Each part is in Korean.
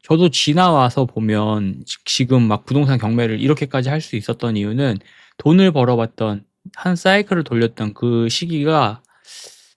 저도 지나와서 보면 지금 막 부동산 경매를 이렇게까지 할 수 있었던 이유는 돈을 벌어봤던 한 사이클을 돌렸던 그 시기가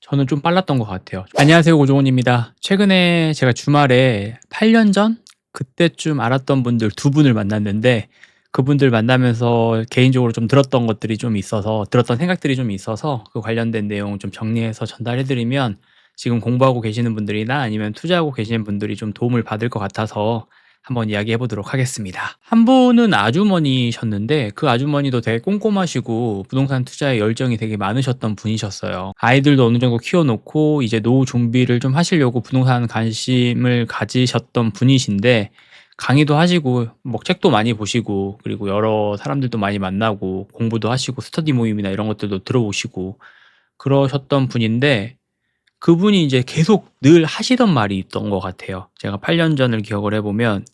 저는 좀 빨랐던 것 같아요. 안녕하세요, 고종훈입니다. 최근에 제가 주말에 8년 전 그때쯤 알았던 분들 두 분을 만났는데, 그분들 만나면서 개인적으로 좀 들었던 것들이 좀 있어서, 들었던 생각들이 좀 있어서 그 관련된 내용을 좀 정리해서 전달해 드리면 지금 공부하고 계시는 분들이나 아니면 투자하고 계시는 분들이 좀 도움을 받을 것 같아서 한번 이야기해 보도록 하겠습니다. 한 분은 아주머니셨는데, 그 아주머니도 되게 꼼꼼하시고 부동산 투자에 열정이 되게 많으셨던 분이셨어요. 아이들도 어느 정도 키워놓고 이제 노후 준비를 좀 하시려고 부동산 관심을 가지셨던 분이신데, 강의도 하시고 뭐 책도 많이 보시고 그리고 여러 사람들도 많이 만나고 공부도 하시고 스터디 모임이나 이런 것들도 들어오시고 그러셨던 분인데, 그분이 이제 계속 늘 하시던 말이 있던 것 같아요. 제가 8년 전을 기억을 해 보면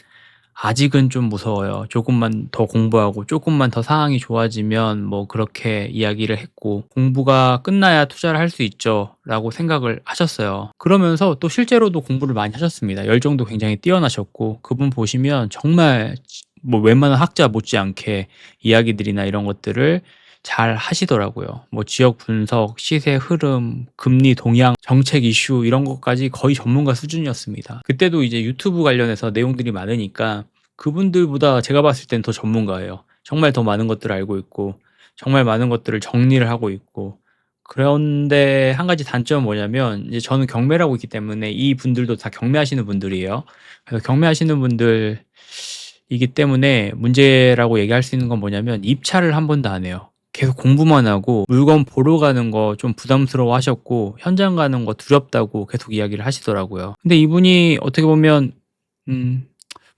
"아직은 좀 무서워요. 조금만 더 공부하고 조금만 더 상황이 좋아지면" 뭐 그렇게 이야기를 했고, "공부가 끝나야 투자를 할 수 있죠."라고 생각을 하셨어요. 그러면서 또 실제로도 공부를 많이 하셨습니다. 열정도 굉장히 뛰어나셨고, 그분 보시면 정말 뭐 웬만한 학자 못지않게 이야기들이나 이런 것들을 잘 하시더라고요. 뭐 지역 분석, 시세 흐름, 금리 동향, 정책 이슈 이런 것까지 거의 전문가 수준이었습니다. 그때도 이제 유튜브 관련해서 내용들이 많으니까 그분들보다 제가 봤을 땐 더 전문가예요. 정말 더 많은 것들을 알고 있고 정말 많은 것들을 정리를 하고 있고. 그런데 한 가지 단점은 뭐냐면, 이제 저는 경매를 하고 있기 때문에 이분들도 다 경매하시는 분들이에요. 그래서 경매하시는 분들이기 때문에 문제라고 얘기할 수 있는 건 뭐냐면, 입찰을 한 번도 안 해요. 계속 공부만 하고 물건 보러 가는 거 좀 부담스러워 하셨고, 현장 가는 거 두렵다고 계속 이야기를 하시더라고요. 근데 이분이 어떻게 보면 음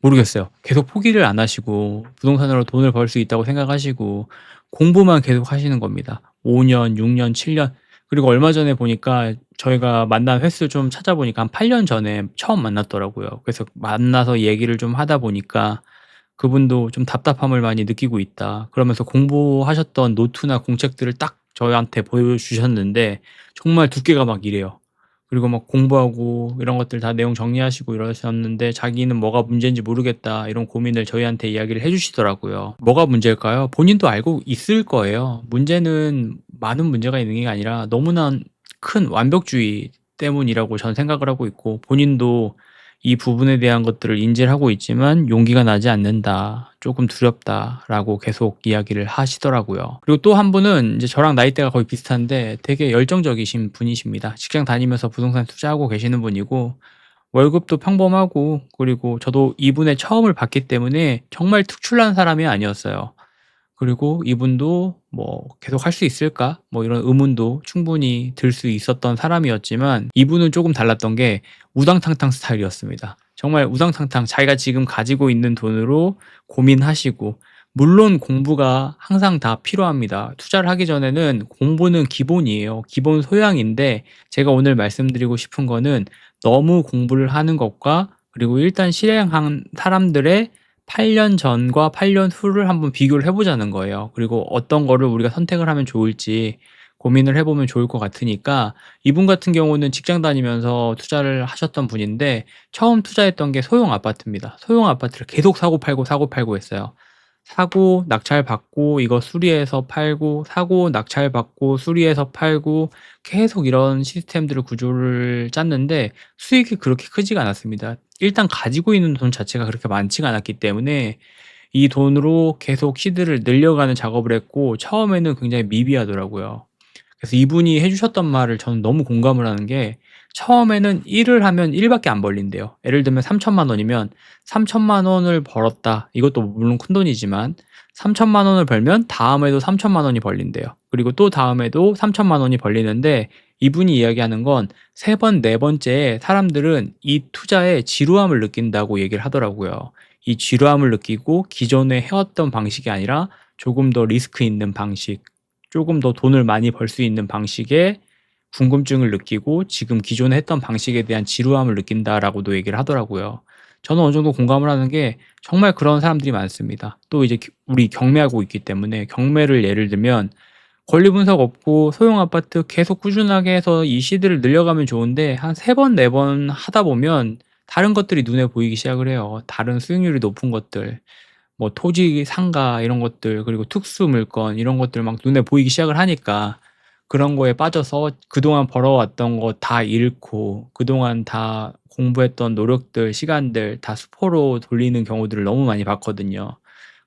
모르겠어요. 계속 포기를 안 하시고 부동산으로 돈을 벌 수 있다고 생각하시고 공부만 계속 하시는 겁니다. 5 년, 6 년, 7 년. 그리고 얼마 전에 보니까 저희가 만난 횟수 좀 찾아보니까 한 8년 전에 처음 만났더라고요. 그래서 만나서 얘기를 좀 하다 보니까 그분도 좀 답답함을 많이 느끼고 있다, 그러면서 공부하셨던 노트나 공책들을 딱 저희한테 보여주셨는데 정말 두께가 막 이래요. 그리고 막 공부하고 이런 것들 다 내용 정리하시고 이러셨는데, 자기는 뭐가 문제인지 모르겠다 이런 고민을 저희한테 이야기를 해 주시더라고요. 뭐가 문제일까요? 본인도 알고 있을 거예요. 문제는 많은 문제가 있는 게 아니라 너무나 큰 완벽주의 때문이라고 저는 생각을 하고 있고, 본인도 이 부분에 대한 것들을 인지를 하고 있지만 "용기가 나지 않는다. 조금 두렵다."라고 계속 이야기를 하시더라고요. 그리고 또 한 분은 이제 저랑 나이대가 거의 비슷한데 되게 열정적이신 분이십니다. 직장 다니면서 부동산 투자하고 계시는 분이고, 월급도 평범하고, 그리고 저도 이분의 처음을 봤기 때문에 정말 특출난 사람이 아니었어요. 그리고 이분도 뭐 '계속 할 수 있을까?' 뭐 이런 의문도 충분히 들 수 있었던 사람이었지만, 이분은 조금 달랐던 게 우당탕탕 스타일이었습니다. 정말 우당탕탕 자기가 지금 가지고 있는 돈으로 고민하시고, 물론 공부가 항상 다 필요합니다. 투자를 하기 전에는 공부는 기본이에요. 기본 소양인데, 제가 오늘 말씀드리고 싶은 거는 너무 공부를 하는 것과, 그리고 일단 실행한 사람들의 8년 전과 8년 후를 한번 비교를 해 보자는 거예요. 그리고 어떤 거를 우리가 선택을 하면 좋을지 고민을 해 보면 좋을 것 같으니까. 이분 같은 경우는 직장 다니면서 투자를 하셨던 분인데, 처음 투자했던 게 소형 아파트입니다. 소형 아파트를 계속 사고 팔고 사고 팔고 했어요. 사고 낙찰받고 이거 수리해서 팔고, 사고 낙찰받고 수리해서 팔고, 계속 이런 시스템들을 구조를 짰는데 수익이 그렇게 크지가 않았습니다. 일단 가지고 있는 돈 자체가 그렇게 많지가 않았기 때문에 이 돈으로 계속 시드를 늘려가는 작업을 했고, 처음에는 굉장히 미비하더라고요. 그래서 이분이 해 주셨던 말을 저는 너무 공감을 하는 게, 처음에는 일을 하면 1 밖에 안 벌린대요. 예를 들면 3천만 원이면 3천만 원을 벌었다. 이것도 물론 큰돈이지만 3천만 원을 벌면 다음에도 3천만 원이 벌린대요. 그리고 또 다음에도 3천만 원이 벌리는데, 이분이 이야기하는 건 세 번, 네 번째에 사람들은 이 투자에 지루함을 느낀다고 얘기를 하더라고요. 이 지루함을 느끼고 기존에 해왔던 방식이 아니라 조금 더 리스크 있는 방식, 조금 더 돈을 많이 벌 수 있는 방식에 궁금증을 느끼고 지금 기존에 했던 방식에 대한 지루함을 느낀다라고도 얘기를 하더라고요. 저는 어느 정도 공감을 하는 게, 정말 그런 사람들이 많습니다. 또 이제 우리 경매하고 있기 때문에, 경매를 예를 들면 권리 분석 없고 소형 아파트 계속 꾸준하게 해서 이 시드를 늘려가면 좋은데, 한 3번 4번 하다 보면 다른 것들이 눈에 보이기 시작을 해요. 다른 수익률이 높은 것들, 뭐 토지 상가 이런 것들, 그리고 특수 물건 이런 것들 막 눈에 보이기 시작을 하니까 그런 거에 빠져서 그동안 벌어왔던 거 다 잃고 그동안 다 공부했던 노력들, 시간들 다 수포로 돌리는 경우들을 너무 많이 봤거든요.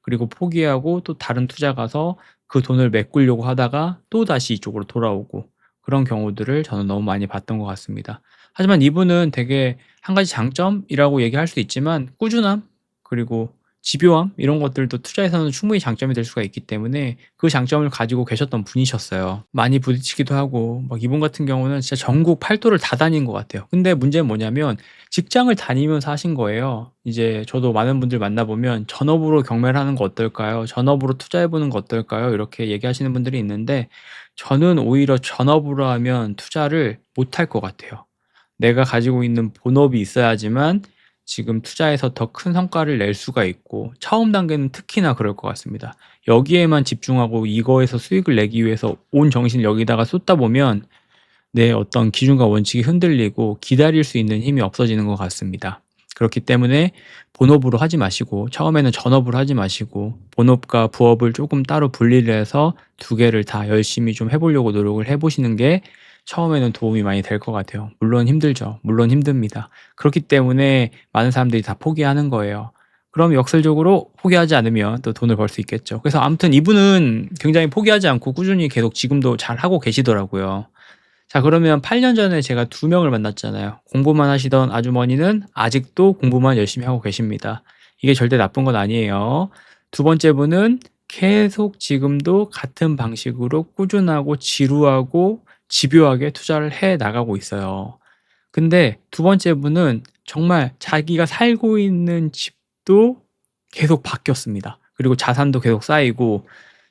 그리고 포기하고 또 다른 투자 가서 그 돈을 메꾸려고 하다가 또다시 이쪽으로 돌아오고 그런 경우들을 저는 너무 많이 봤던 것 같습니다. 하지만 이분은 되게 한 가지 장점이라고 얘기할 수 있지만 꾸준함, 그리고 집요함 이런 것들도 투자에서는 충분히 장점이 될 수가 있기 때문에 그 장점을 가지고 계셨던 분이셨어요. 많이 부딪히기도 하고 막 이분 같은 경우는 진짜 전국 팔도를 다 다닌 것 같아요. 근데 문제는 뭐냐면 직장을 다니면서 하신 거예요. 이제 저도 많은 분들 만나보면 "전업으로 경매를 하는 거 어떨까요? 전업으로 투자해 보는 거 어떨까요?" 이렇게 얘기하시는 분들이 있는데 저는 오히려 전업으로 하면 투자를 못할 것 같아요. 내가 가지고 있는 본업이 있어야지만 지금 투자에서 더 큰 성과를 낼 수가 있고 처음 단계는 특히나 그럴 것 같습니다. 여기에만 집중하고 이거에서 수익을 내기 위해서 온 정신을 여기다가 쏟다 보면 내 어떤 기준과 원칙이 흔들리고 기다릴 수 있는 힘이 없어지는 것 같습니다. 그렇기 때문에 본업으로 하지 마시고 처음에는 전업으로 하지 마시고 본업과 부업을 조금 따로 분리를 해서 두 개를 다 열심히 좀 해 보려고 노력을 해 보시는 게 처음에는 도움이 많이 될 것 같아요. 물론 힘들죠. 물론 힘듭니다. 그렇기 때문에 많은 사람들이 다 포기하는 거예요. 그럼 역설적으로 포기하지 않으면 또 돈을 벌 수 있겠죠. 그래서 아무튼 이분은 굉장히 포기하지 않고 꾸준히 계속 지금도 잘하고 계시더라고요. 자, 그러면 8년 전에 제가 두 명을 만났잖아요. 공부만 하시던 아주머니는 아직도 공부만 열심히 하고 계십니다. 이게 절대 나쁜 건 아니에요. 두 번째 분은 계속 지금도 같은 방식으로 꾸준하고 지루하고 집요하게 투자를 해 나가고 있어요. 근데 두 번째 분은 정말 자기가 살고 있는 집도 계속 바뀌었습니다. 그리고 자산도 계속 쌓이고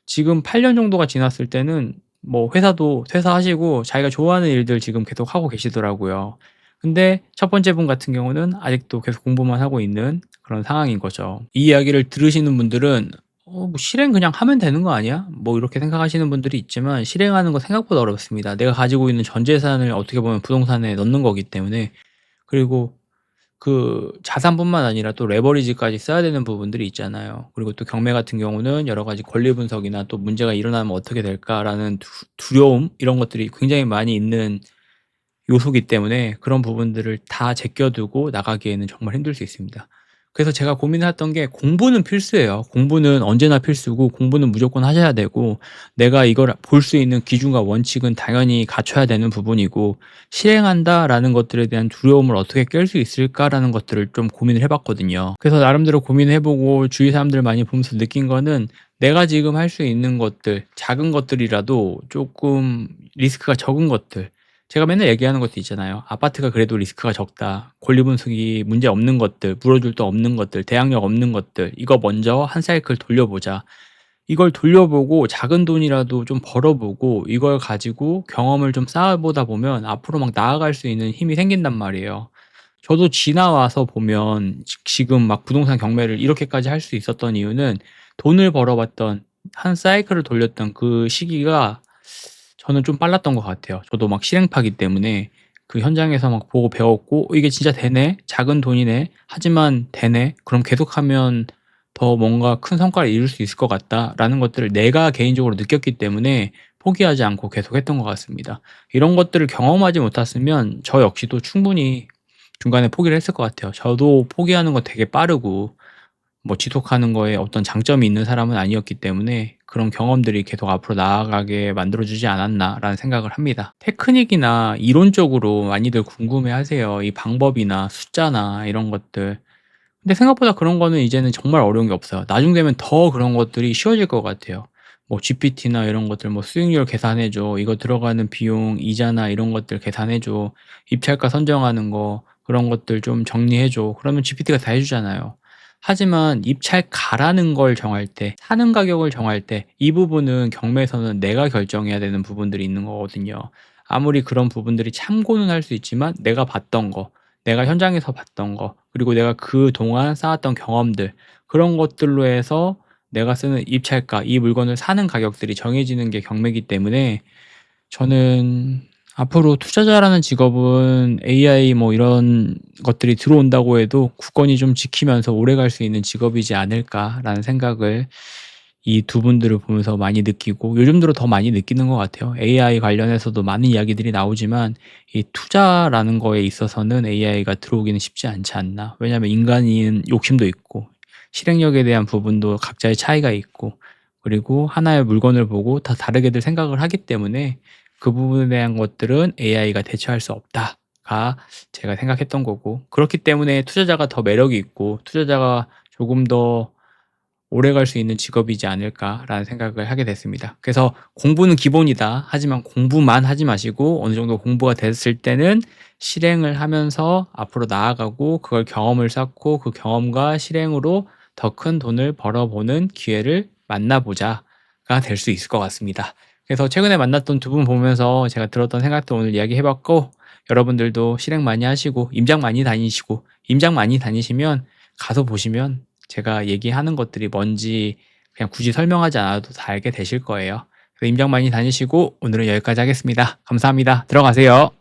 지금 8년 정도가 지났을 때는 뭐 회사도 퇴사하시고 자기가 좋아하는 일들 지금 계속 하고 계시더라고요. 근데 첫 번째 분 같은 경우는 아직도 계속 공부만 하고 있는 그런 상황인 거죠. 이 이야기를 들으시는 분들은 뭐 실행 그냥 하면 되는 거 아니야?" 뭐 이렇게 생각하시는 분들이 있지만 실행하는 거 생각보다 어렵습니다. 내가 가지고 있는 전 재산을 어떻게 보면 부동산에 넣는 거기 때문에. 그리고 그 자산뿐만 아니라 또 레버리지까지 써야 되는 부분들이 있잖아요. 그리고 또 경매 같은 경우는 여러 가지 권리 분석이나 또 '문제가 일어나면 어떻게 될까.'라는 두려움 이런 것들이 굉장히 많이 있는 요소기 때문에 그런 부분들을 다 제껴 두고 나가기에는 정말 힘들 수 있습니다. 그래서 제가 고민했던 게 공부는 필수예요. 공부는 언제나 필수고 공부는 무조건 하셔야 되고 내가 이걸 볼 수 있는 기준과 원칙은 당연히 갖춰야 되는 부분이고 '실행한다.'라는 것들에 대한 두려움을 어떻게 깰 수 있을까라는 것들을 좀 고민을 해 봤거든요. 그래서 나름대로 고민해 보고 주위 사람들 많이 보면서 느낀 거는 내가 지금 할 수 있는 것들, 작은 것들이라도 쪼끔 리스크가 적은 것들, 제가 맨날 얘기하는 것도 있잖아요. "아파트가 그래도 리스크가 적다. 권리 분석이 문제 없는 것들, 물어줄 데 없는 것들, 대항력 없는 것들 이거 먼저 한 사이클 돌려보자." 이걸 돌려보고 작은 돈이라도 좀 벌어보고 이걸 가지고 경험을 좀 쌓아보다 보면 앞으로 막 나아갈 수 있는 힘이 생긴단 말이에요. 저도 지나와서 보면 지금 막 부동산 경매를 이렇게까지 할 수 있었던 이유는 돈을 벌어봤던 한 사이클을 돌렸던 그 시기가 저는 좀 빨랐던 것 같아요. 저도 막 실행파기 때문에 그 현장에서 막 보고 배웠고 '어 이게 진짜 되네. 작은 돈이네. 하지만 되네. 그럼 계속하면 더 뭔가 큰 성과를 이룰 수 있을 것 같다.'라는 것들을 내가 개인적으로 느꼈기 때문에 포기하지 않고 계속했던 것 같습니다. 이런 것들을 경험하지 못했으면 저 역시도 충분히 중간에 포기를 했을 것 같아요. 저도 포기하는 거 되게 빠르고 뭐 지속하는 거에 어떤 장점이 있는 사람은 아니었기 때문에 '그런 경험들이 계속 앞으로 나아가게 만들어 주지 않았나.'라는 생각을 합니다. 테크닉이나 이론적으로 많이들 궁금해하세요. 이 방법이나 숫자나 이런 것들. 근데 생각보다 그런 거는 이제는 정말 어려운 게 없어요. 나중 되면 더 그런 것들이 쉬워질 것 같아요. 뭐 GPT나 이런 것들 뭐 "수익률 계산해 줘. 이거 들어가는 비용, 이자나 이런 것들 계산해 줘. 입찰가 선정하는 거 그런 것들 좀 정리해 줘." 그러면 GPT가 다 해 주잖아요. 하지만 입찰가라는 걸 정할 때, 사는 가격을 정할 때 이 부분은 경매에서는 내가 결정해야 되는 부분들이 있는 거거든요. 아무리 그런 부분들이 참고는 할 수 있지만 내가 봤던 거, 내가 현장에서 봤던 거, 그리고 내가 그동안 쌓았던 경험들, 그런 것들로 해서 내가 쓰는 입찰가, 이 물건을 사는 가격들이 정해지는 게 경매이기 때문에 저는 앞으로 투자자라는 직업은 AI 뭐 이런 것들이 들어온다고 해도 굳건히 좀 지키면서 오래갈 수 있는 직업이지 않을까라는 생각을 이 두 분들을 보면서 많이 느끼고 요즘 들어 더 많이 느끼는 것 같아요. AI 관련해서도 많은 이야기들이 나오지만 이 투자라는 거에 있어서는 'AI가 들어오기는 쉽지 않지 않나.' 왜냐하면 인간인 욕심도 있고 실행력에 대한 부분도 각자의 차이가 있고 그리고 하나의 물건을 보고 다 다르게들 생각을 하기 때문에 그 부분에 대한 것들은 'AI가 대처할 수 없다.'가 제가 생각했던 거고 그렇기 때문에 투자자가 더 매력이 있고 '투자자가 조금 더 오래갈 수 있는 직업이지 않을까.'라는 생각을 하게 됐습니다. 그래서 '공부는 기본이다. 하지만 공부만 하지 마시고 어느 정도 공부가 됐을 때는 실행을 하면서 앞으로 나아가고 그걸 경험을 쌓고 그 경험과 실행으로 더 큰 돈을 벌어보는 기회를 만나 보자.'가 될 수 있을 것 같습니다. 그래서 최근에 만났던 두 분 보면서 제가 들었던 생각도 오늘 이야기해 봤고 여러분들도 실행 많이 하시고 임장 많이 다니시고 임장 많이 다니시면 가서 보시면 제가 얘기하는 것들이 뭔지 그냥 굳이 설명하지 않아도 다 알게 되실 거예요. 그래서 임장 많이 다니시고 오늘은 여기까지 하겠습니다. 감사합니다. 들어가세요.